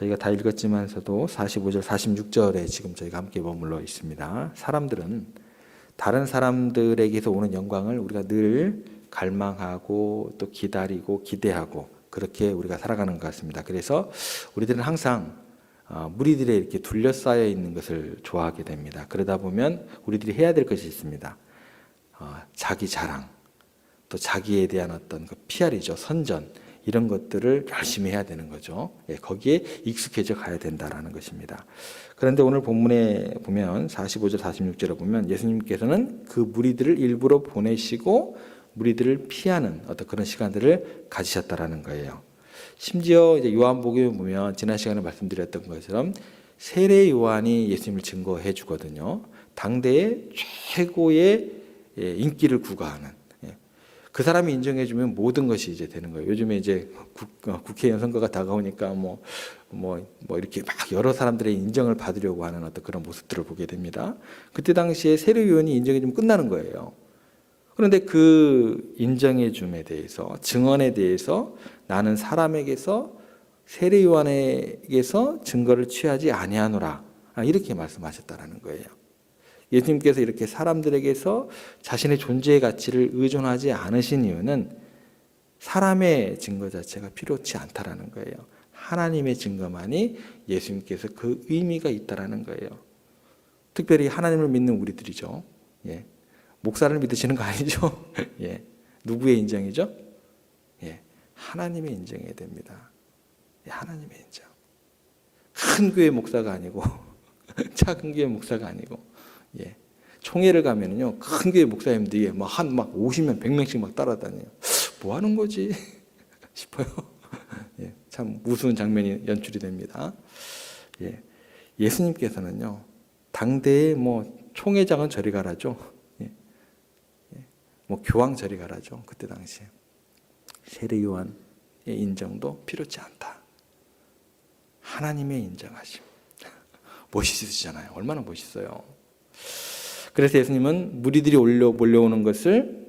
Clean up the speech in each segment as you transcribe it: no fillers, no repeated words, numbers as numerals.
저희가 다 읽었지만서도 45절, 46절에 지금 저희가 함께 머물러 있습니다. 사람들은 다른 사람들에게서 오는 영광을 우리가 늘 갈망하고 또 기다리고 기대하고 그렇게 우리가 살아가는 것 같습니다. 그래서 우리들은 항상 무리들에 이렇게 둘러싸여 있는 것을 좋아하게 됩니다. 그러다 보면 우리들이 해야 될 것이 있습니다. 자기 자랑, 또 자기에 대한 어떤 그 PR이죠. 선전, 이런 것들을 열심히 해야 되는 거죠. 거기에 익숙해져 가야 된다라는 것입니다. 그런데 오늘 본문에 보면 45절, 46절에 보면 예수님께서는 그 무리들을 일부러 보내시고 무리들을 피하는 어떤 그런 시간들을 가지셨다라는 거예요. 심지어 이제 요한복음에 보면 지난 시간에 말씀드렸던 것처럼 세례 요한이 예수님을 증거해 주거든요. 당대의 최고의 인기를 구가하는, 그 사람이 인정해 주면 모든 것이 이제 되는 거예요. 요즘에 이제 국회의원 선거가 다가오니까 이렇게 막 여러 사람들의 인정을 받으려고 하는 어떤 그런 모습들을 보게 됩니다. 그때 당시에 세례 요한이 인정해 주면 끝나는 거예요. 그런데 그 인정해 줌에 대해서, 증언에 대해서 나는 사람에게서 세례 요한에게서 증거를 취하지 아니하노라, 이렇게 말씀하셨다라는 거예요. 예수님께서 이렇게 사람들에게서 자신의 존재의 가치를 의존하지 않으신 이유는 사람의 증거 자체가 필요치 않다라는 거예요. 하나님의 증거만이 예수님께서 그 의미가 있다라는 거예요. 특별히 하나님을 믿는 우리들이죠. 목사를 믿으시는 거 아니죠? 누구의 인정이죠? 하나님의 인정해야 됩니다. 하나님의 인정. 큰 교회 목사가 아니고 작은 교회 목사가 아니고, 총회를 가면은요, 큰 교회 목사님들이 한 50명, 100명씩 막 따라다녀요. 뭐 하는 거지? 싶어요. 참 우스운 장면이 연출이 됩니다. 예수님께서는요, 당대의 총회장은 저리 가라죠. 교황 저리 가라죠. 그때 당시에. 세례 요한의 인정도 필요치 않다. 하나님의 인정하심. 멋있으시잖아요. 얼마나 멋있어요. 그래서 예수님은 무리들이 몰려오는 것을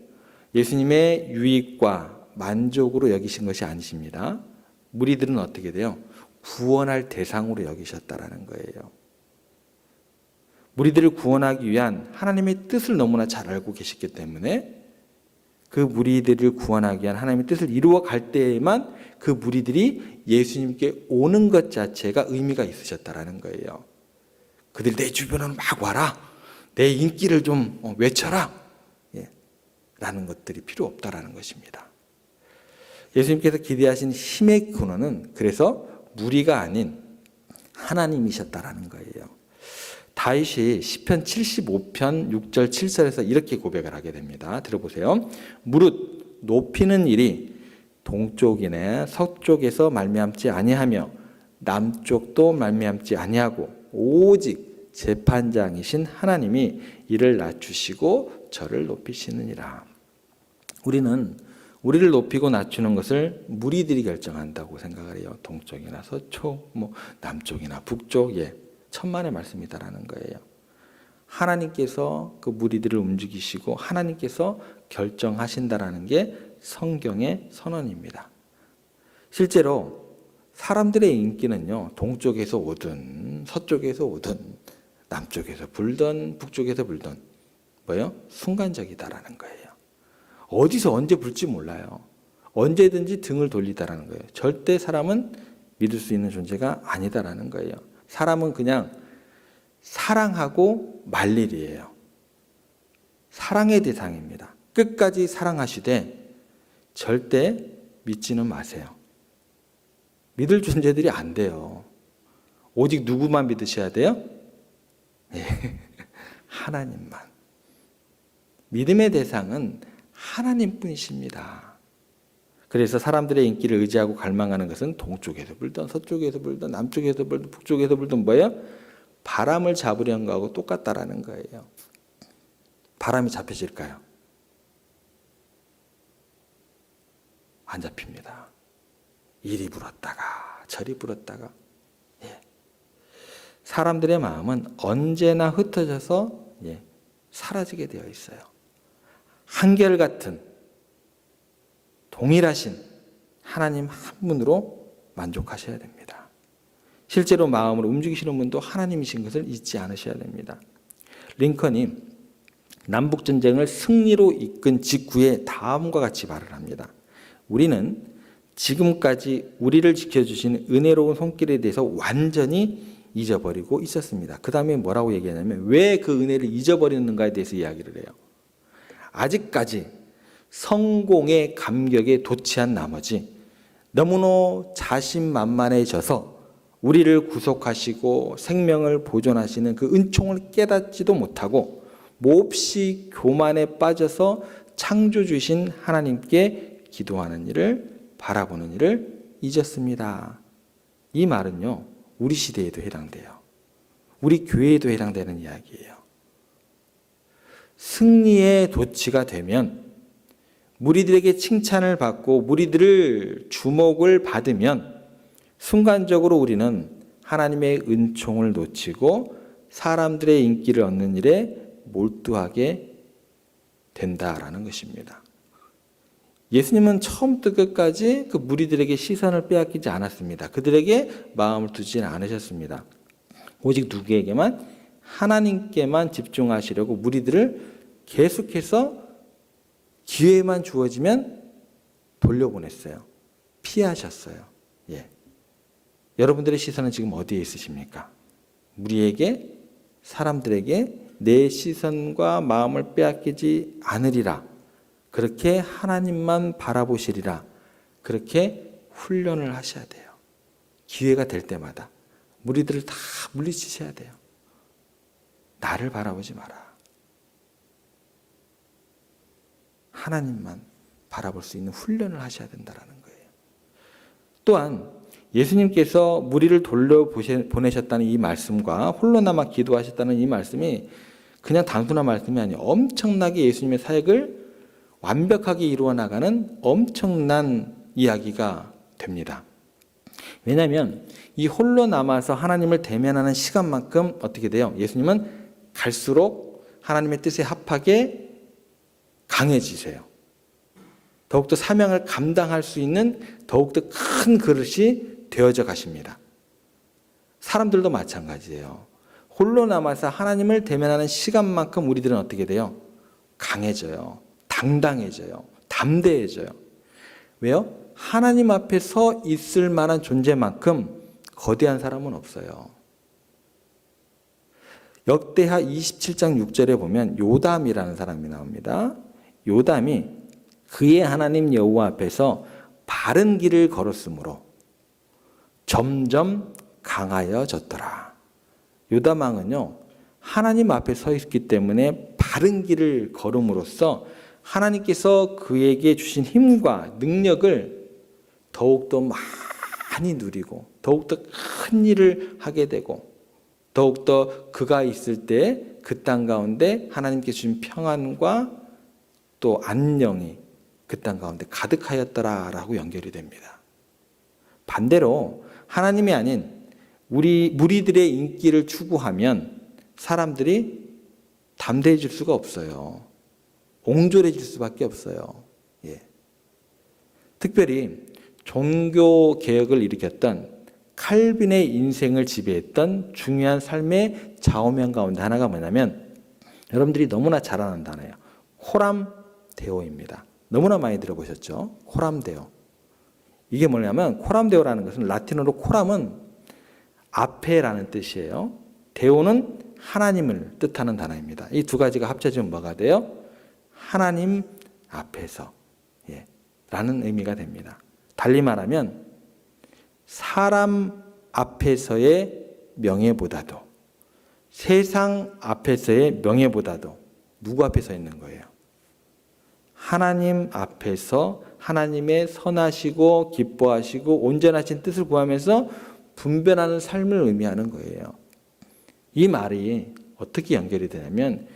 예수님의 유익과 만족으로 여기신 것이 아니십니다. 무리들은 어떻게 돼요? 구원할 대상으로 여기셨다라는 거예요. 무리들을 구원하기 위한 하나님의 뜻을 너무나 잘 알고 계셨기 때문에 그 무리들을 구원하기 위한 하나님의 뜻을 이루어 갈 때에만 그 무리들이 예수님께 오는 것 자체가 의미가 있으셨다라는 거예요. 그들 내 주변으로 막 와라. 내 인기를 좀 외쳐라. 라는 것들이 필요 없다라는 것입니다. 예수님께서 기대하신 힘의 근원은 그래서 무리가 아닌 하나님이셨다라는 거예요. 다윗이 시편 75편 6절 7절에서 이렇게 고백을 하게 됩니다. 들어보세요. 무릇 높이는 일이 동쪽이나 서쪽에서 말미암지 아니하며 남쪽도 말미암지 아니하고 오직 재판장이신 하나님이 이를 낮추시고 저를 높이시느니라. 우리는 우리를 높이고 낮추는 것을 무리들이 결정한다고 생각을 해요. 동쪽이나 서쪽, 남쪽이나 북쪽, 천만의 말씀이다라는 거예요. 하나님께서 그 무리들을 움직이시고 하나님께서 결정하신다라는 게 성경의 선언입니다. 실제로 사람들의 인기는요, 동쪽에서 오든 서쪽에서 오든 남쪽에서 불든 북쪽에서 불든 순간적이다라는 거예요. 어디서 언제 불지 몰라요. 언제든지 등을 돌리다라는 거예요. 절대 사람은 믿을 수 있는 존재가 아니다라는 거예요. 사람은 그냥 사랑하고 말 일이에요. 사랑의 대상입니다. 끝까지 사랑하시되 절대 믿지는 마세요. 믿을 존재들이 안 돼요. 오직 누구만 믿으셔야 돼요? 하나님만. 믿음의 대상은 하나님뿐이십니다. 그래서 사람들의 인기를 의지하고 갈망하는 것은 동쪽에서 불든 서쪽에서 불든 남쪽에서 불든 북쪽에서 불든 바람을 잡으려는 거하고 똑같다라는 거예요. 바람이 잡혀질까요? 안 잡힙니다. 이리 불었다가 저리 불었다가. 사람들의 마음은 언제나 흩어져서 사라지게 되어 있어요. 한결같은 동일하신 하나님 한 분으로 만족하셔야 됩니다. 실제로 마음을 움직이시는 분도 하나님이신 것을 잊지 않으셔야 됩니다. 링컨이 남북전쟁을 승리로 이끈 직후에 다음과 같이 말을 합니다. 우리는 지금까지 우리를 지켜주신 은혜로운 손길에 대해서 완전히 잊어버리고 있었습니다. 그 다음에 뭐라고 얘기하냐면 왜 그 은혜를 잊어버리는가에 대해서 이야기를 해요. 아직까지 성공의 감격에 도취한 나머지 너무나 자신만만해져서 우리를 구속하시고 생명을 보존하시는 그 은총을 깨닫지도 못하고 몹시 교만에 빠져서 창조주신 하나님께 기도하는 일을 바라보는 일을 잊었습니다. 이 말은요, 우리 시대에도 해당돼요. 우리 교회에도 해당되는 이야기예요. 승리의 도취가 되면 무리들에게 칭찬을 받고 무리들을 주목을 받으면 순간적으로 우리는 하나님의 은총을 놓치고 사람들의 인기를 얻는 일에 몰두하게 된다라는 것입니다. 예수님은 처음부터 끝까지 그 무리들에게 시선을 빼앗기지 않았습니다. 그들에게 마음을 두지는 않으셨습니다. 오직 누구에게만? 하나님께만 집중하시려고 무리들을 계속해서 기회만 주어지면 돌려보냈어요. 피하셨어요. 예. 여러분들의 시선은 지금 어디에 있으십니까? 우리에게, 사람들에게 내 시선과 마음을 빼앗기지 않으리라. 그렇게 하나님만 바라보시리라. 그렇게 훈련을 하셔야 돼요. 기회가 될 때마다 무리들을 다 물리치셔야 돼요. 나를 바라보지 마라. 하나님만 바라볼 수 있는 훈련을 하셔야 된다는 거예요. 또한 예수님께서 무리를 돌려보내셨다는 이 말씀과 홀로 남아 기도하셨다는 이 말씀이 그냥 단순한 말씀이 아니에요. 엄청나게 예수님의 사역을 완벽하게 이루어 나가는 엄청난 이야기가 됩니다. 왜냐하면 이 홀로 남아서 하나님을 대면하는 시간만큼 어떻게 돼요? 예수님은 갈수록 하나님의 뜻에 합하게 강해지세요. 더욱더 사명을 감당할 수 있는 더욱더 큰 그릇이 되어져 가십니다. 사람들도 마찬가지예요. 홀로 남아서 하나님을 대면하는 시간만큼 우리들은 어떻게 돼요? 강해져요. 당당해져요. 담대해져요. 왜요? 하나님 앞에 서 있을 만한 존재만큼 거대한 사람은 없어요. 역대하 27장 6절에 보면 요담이라는 사람이 나옵니다. 요담이 그의 하나님 여호와 앞에서 바른 길을 걸었으므로 점점 강하여졌더라. 요담 왕은요, 하나님 앞에 서 있기 때문에 바른 길을 걸음으로써 하나님께서 그에게 주신 힘과 능력을 더욱더 많이 누리고 더욱더 큰 일을 하게 되고 더욱더 그가 있을 때 그 땅 가운데 하나님께 주신 평안과 또 안녕이 그 땅 가운데 가득하였더라라고 연결이 됩니다. 반대로 하나님이 아닌 우리 무리들의 인기를 추구하면 사람들이 담대해질 수가 없어요. 옹졸해질 수밖에 없어요. 예. 특별히 종교 개혁을 일으켰던 칼빈의 인생을 지배했던 중요한 삶의 좌우명 가운데 하나가 뭐냐면 여러분들이 너무나 잘 아는 단어예요. 코람데오입니다. 너무나 많이 들어보셨죠? 코람데오. 이게 뭐냐면 코람데오라는 것은 라틴어로 코람은 앞에라는 뜻이에요. 데오는 하나님을 뜻하는 단어입니다. 이 두 가지가 합쳐지면 뭐가 돼요? 하나님 앞에서 라는 의미가 됩니다. 달리 말하면 사람 앞에서의 명예보다도 세상 앞에서의 명예보다도 누구 앞에 서 있는 거예요? 하나님 앞에서 하나님의 선하시고 기뻐하시고 온전하신 뜻을 구하면서 분별하는 삶을 의미하는 거예요. 이 말이 어떻게 연결이 되냐면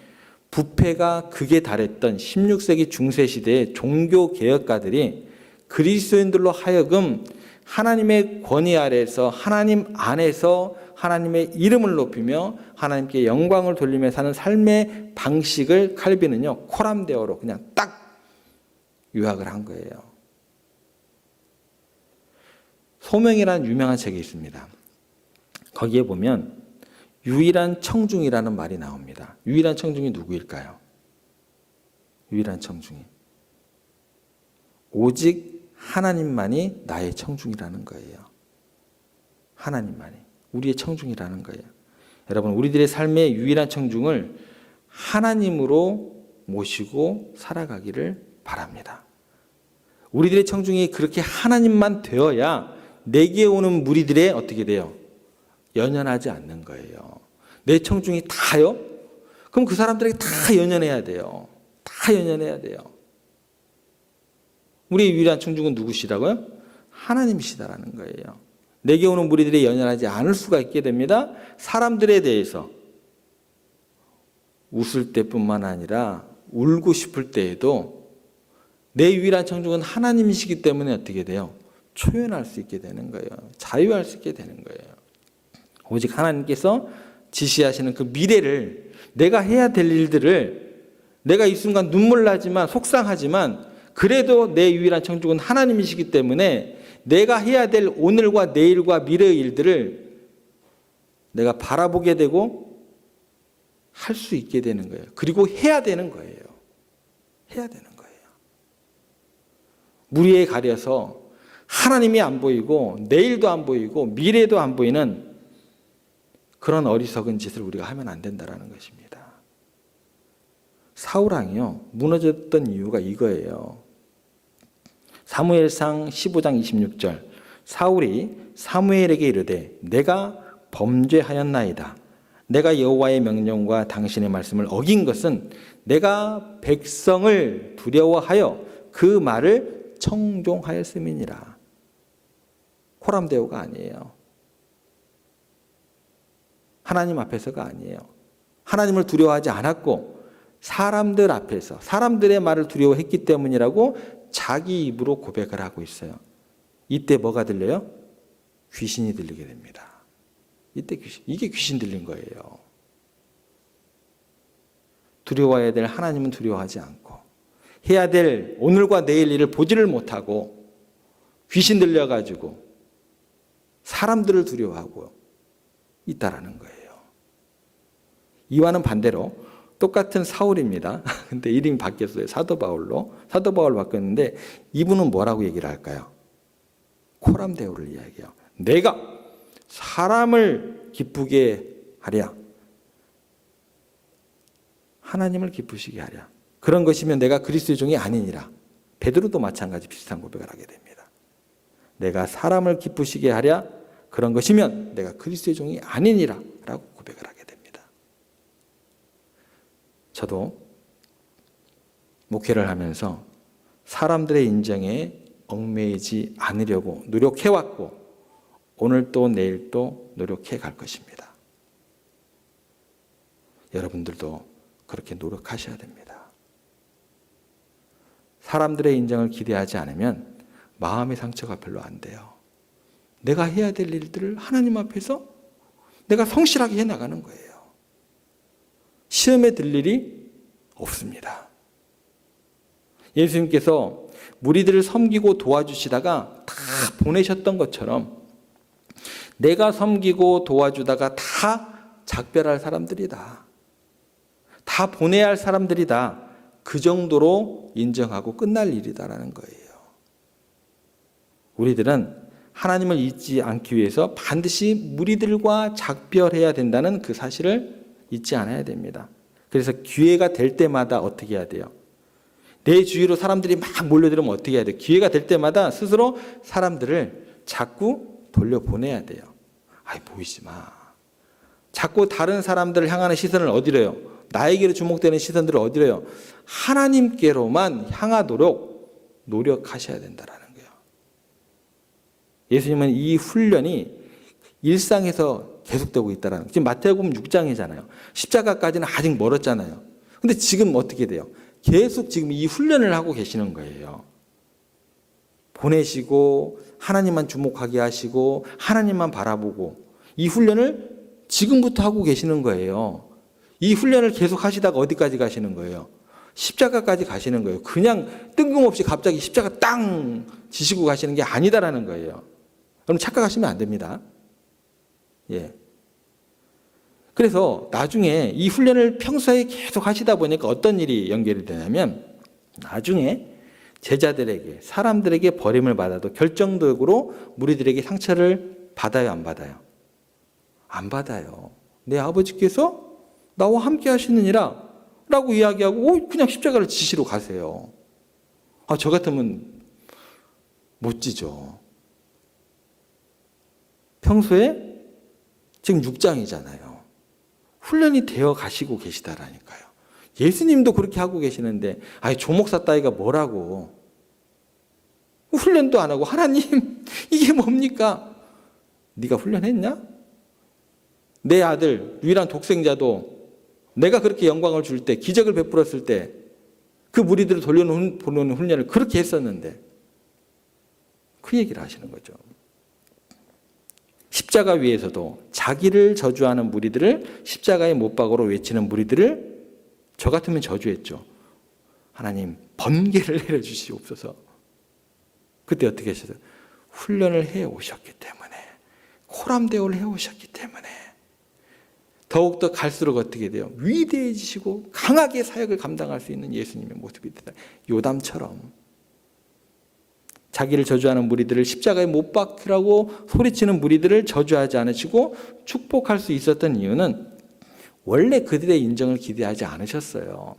부패가 극에 달했던 16세기 중세 시대의 종교 개혁가들이 그리스도인들로 하여금 하나님의 권위 아래에서 하나님 안에서 하나님의 이름을 높이며 하나님께 영광을 돌리며 사는 삶의 방식을 칼빈은요 코람데오로 그냥 딱 요약을 한 거예요. 소명이라는 유명한 책이 있습니다. 거기에 보면 유일한 청중이라는 말이 나옵니다. 유일한 청중이 누구일까요? 유일한 청중이 오직 하나님만이 나의 청중이라는 거예요. 하나님만이 우리의 청중이라는 거예요. 여러분, 우리들의 삶의 유일한 청중을 하나님으로 모시고 살아가기를 바랍니다. 우리들의 청중이 그렇게 하나님만 되어야 내게 오는 무리들의 어떻게 돼요? 연연하지 않는 거예요. 내 청중이 다요? 그럼 그 사람들에게 다 연연해야 돼요. 다 연연해야 돼요. 우리의 유일한 청중은 누구시라고요? 하나님이시다라는 거예요. 내게 오는 무리들이 연연하지 않을 수가 있게 됩니다. 사람들에 대해서 웃을 때뿐만 아니라 울고 싶을 때에도 내 유일한 청중은 하나님이시기 때문에 어떻게 돼요? 초연할 수 있게 되는 거예요. 자유할 수 있게 되는 거예요. 오직 하나님께서 지시하시는 그 미래를, 내가 해야 될 일들을, 내가 이 순간 눈물 나지만 속상하지만 그래도 내 유일한 청중은 하나님이시기 때문에 내가 해야 될 오늘과 내일과 미래의 일들을 내가 바라보게 되고 할 수 있게 되는 거예요. 그리고 해야 되는 거예요. 해야 되는 거예요. 무리에 가려서 하나님이 안 보이고 내일도 안 보이고 미래도 안 보이는 그런 어리석은 짓을 우리가 하면 안 된다는 것입니다. 사울왕이요, 무너졌던 이유가 이거예요. 사무엘상 15장 26절, 사울이 사무엘에게 이르되 내가 범죄하였나이다. 내가 여호와의 명령과 당신의 말씀을 어긴 것은 내가 백성을 두려워하여 그 말을 청종하였음이니라. 코람데오가 아니에요. 하나님 앞에서가 아니에요. 하나님을 두려워하지 않았고 사람들 앞에서 사람들의 말을 두려워했기 때문이라고 자기 입으로 고백을 하고 있어요. 이때 뭐가 들려요? 귀신이 들리게 됩니다. 이때 이게 귀신 들린 거예요. 두려워해야 될 하나님은 두려워하지 않고 해야 될 오늘과 내일 일을 보지를 못하고 귀신 들려가지고 사람들을 두려워하고 있다라는 거예요. 이와는 반대로 똑같은 사울입니다. 근데 이름이 바뀌었어요. 사도 바울로 바뀌었는데 이분은 뭐라고 얘기를 할까요? 코람데오를 이야기해요. 내가 사람을 기쁘게 하랴, 하나님을 기쁘시게 하랴. 그런 것이면 내가 그리스도의 종이 아니니라. 베드로도 마찬가지 비슷한 고백을 하게 됩니다. 내가 사람을 기쁘시게 하랴, 그런 것이면 내가 그리스도의 종이 아니니라 라고 고백을 하게 됩니다. 저도 목회를 하면서 사람들의 인정에 얽매이지 않으려고 노력해왔고 오늘 또 내일 또 노력해 갈 것입니다. 여러분들도 그렇게 노력하셔야 됩니다. 사람들의 인정을 기대하지 않으면 마음의 상처가 별로 안 돼요. 내가 해야 될 일들을 하나님 앞에서 내가 성실하게 해나가는 거예요. 시험에 들 일이 없습니다. 예수님께서 무리들을 섬기고 도와주시다가 다 보내셨던 것처럼 내가 섬기고 도와주다가 다 작별할 사람들이다. 다 보내야 할 사람들이다. 그 정도로 인정하고 끝날 일이다라는 거예요. 우리들은 하나님을 잊지 않기 위해서 반드시 무리들과 작별해야 된다는 그 사실을 잊지 않아야 됩니다. 그래서 기회가 될 때마다 어떻게 해야 돼요? 내 주위로 사람들이 막 몰려들으면 어떻게 해야 돼요? 기회가 될 때마다 스스로 사람들을 자꾸 돌려보내야 돼요. 아이, 보이지 마. 자꾸 다른 사람들을 향하는 시선을 어디로 해요? 나에게로 주목되는 시선들을 어디로 해요? 하나님께로만 향하도록 노력하셔야 된다라는 거예요. 예수님은 이 훈련이 일상에서 계속되고 있다라는 거예요. 지금 마태복음 6장이잖아요. 십자가까지는 아직 멀었잖아요. 근데 지금 어떻게 돼요? 계속 지금 이 훈련을 하고 계시는 거예요. 보내시고 하나님만 주목하게 하시고 하나님만 바라보고 이 훈련을 지금부터 하고 계시는 거예요. 이 훈련을 계속 하시다가 어디까지 가시는 거예요? 십자가까지 가시는 거예요. 그냥 뜬금없이 갑자기 십자가 땅 지시고 가시는 게 아니다라는 거예요. 여러분 착각하시면 안 됩니다. 예, 그래서 나중에 이 훈련을 평소에 계속 하시다 보니까 어떤 일이 연결이 되냐면 나중에 제자들에게, 사람들에게 버림을 받아도 결정적으로 무리들에게 상처를 받아요, 안 받아요? 안 받아요. 내 아버지께서 나와 함께 하시느니라 라고 이야기하고 그냥 십자가를 지시러 가세요. 저 같으면 못 지죠. 평소에 지금 6장이잖아요. 훈련이 되어 가시고 계시다라니까요. 예수님도 그렇게 하고 계시는데 조목사 따위가 뭐라고 훈련도 안 하고 하나님 이게 뭡니까? 네가 훈련했냐? 내 아들 유일한 독생자도 내가 그렇게 영광을 줄 때 기적을 베풀었을 때 그 무리들을 돌려놓는 훈련을 그렇게 했었는데 그 얘기를 하시는 거죠. 십자가 위에서도 자기를 저주하는 무리들을 십자가에 못 박으러 외치는 무리들을 저 같으면 저주했죠. 하나님 번개를 내려주시옵소서. 그때 어떻게 하셨어요? 훈련을 해오셨기 때문에, 호람대오를 해오셨기 때문에 더욱더 갈수록 어떻게 돼요? 위대해지시고 강하게 사역을 감당할 수 있는 예수님의 모습이 되다. 요담처럼 자기를 저주하는 무리들을 십자가에 못 박으라고 소리치는 무리들을 저주하지 않으시고 축복할 수 있었던 이유는 원래 그들의 인정을 기대하지 않으셨어요.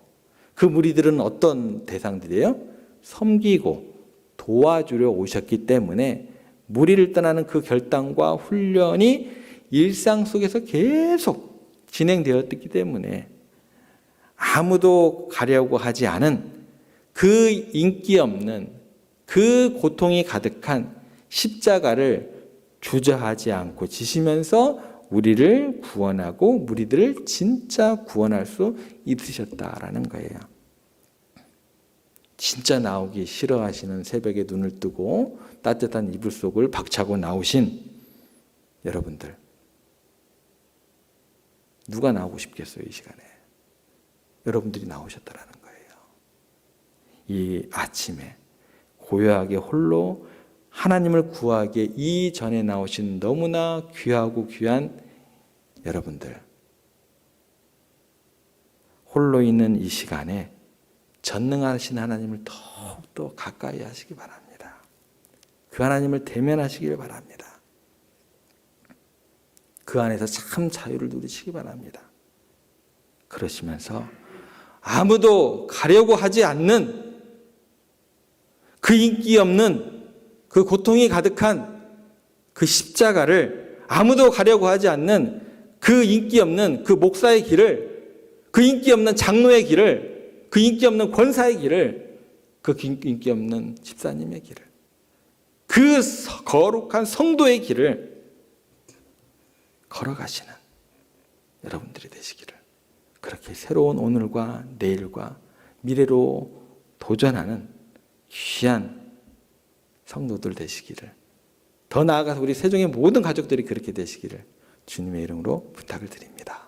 그 무리들은 어떤 대상들이에요? 섬기고 도와주려 오셨기 때문에 무리를 떠나는 그 결단과 훈련이 일상 속에서 계속 진행되었기 때문에 아무도 가려고 하지 않은 그 인기 없는 그 고통이 가득한 십자가를 주저하지 않고 지시면서 우리를 구원하고 무리들을 진짜 구원할 수 있으셨다라는 거예요. 진짜 나오기 싫어하시는 새벽에 눈을 뜨고 따뜻한 이불 속을 박차고 나오신 여러분들, 누가 나오고 싶겠어요? 이 시간에 여러분들이 나오셨다라는 거예요. 이 아침에 고요하게 홀로 하나님을 구하기에 이전에 나오신 너무나 귀하고 귀한 여러분들, 홀로 있는 이 시간에 전능하신 하나님을 더욱더 가까이 하시기 바랍니다. 그 하나님을 대면하시길 바랍니다. 그 안에서 참 자유를 누리시기 바랍니다. 그러시면서 아무도 가려고 하지 않는 그 인기 없는 그 고통이 가득한 그 십자가를, 아무도 가려고 하지 않는 그 인기 없는 그 목사의 길을, 그 인기 없는 장로의 길을, 그 인기 없는 권사의 길을, 그 인기 없는 집사님의 길을, 그 거룩한 성도의 길을 걸어가시는 여러분들이 되시기를, 그렇게 새로운 오늘과 내일과 미래로 도전하는 귀한 성도들 되시기를, 더 나아가서 우리 세종의 모든 가족들이 그렇게 되시기를 주님의 이름으로 부탁을 드립니다.